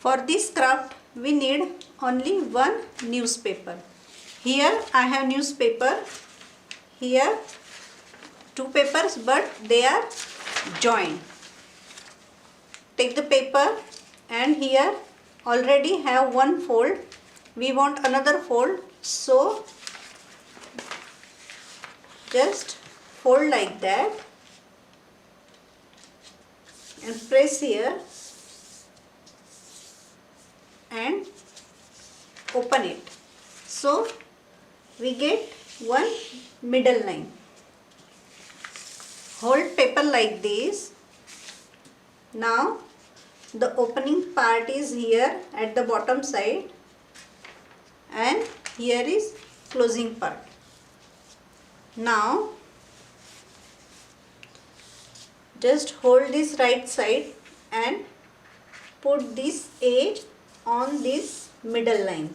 For this craft we need only one newspaper. Here I have newspaper, here two papers, but they are joined. Take the paper and here already have one fold. We want another fold, so just fold like that and press here and open it. So we get one middle line. Hold paper like this. Now the opening part is here at the bottom side and here is closing part. Now just hold this right side and put this edge on this middle line.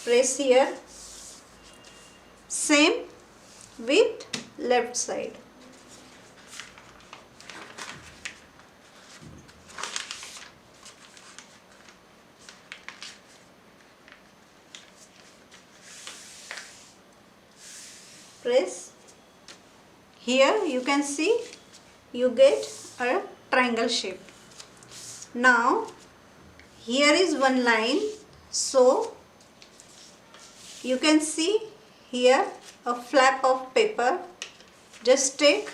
Press here. Same with left side. Press. Here you can see you get a triangle shape. Now here is one line, so you can see here a flap of paper. Just take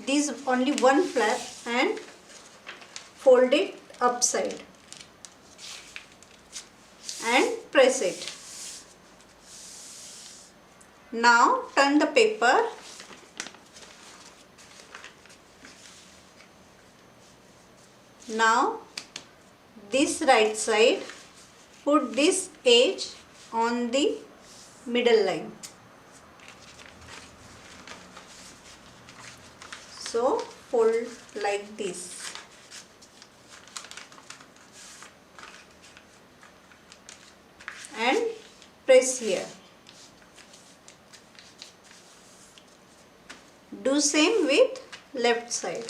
this only one flap and fold it upside and press it. Now turn the paper. Now this right side, put this edge on the middle line. So fold like this. And press here. Do same with left side.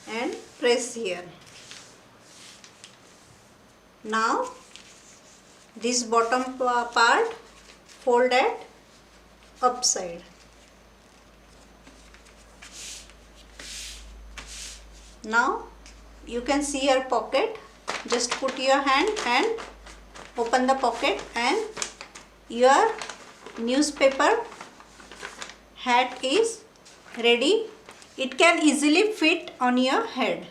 And press here. Now this bottom part fold at upside. Now you can see your pocket. Just put your hand and open the pocket and your newspaper hat is ready. It can easily fit on your head.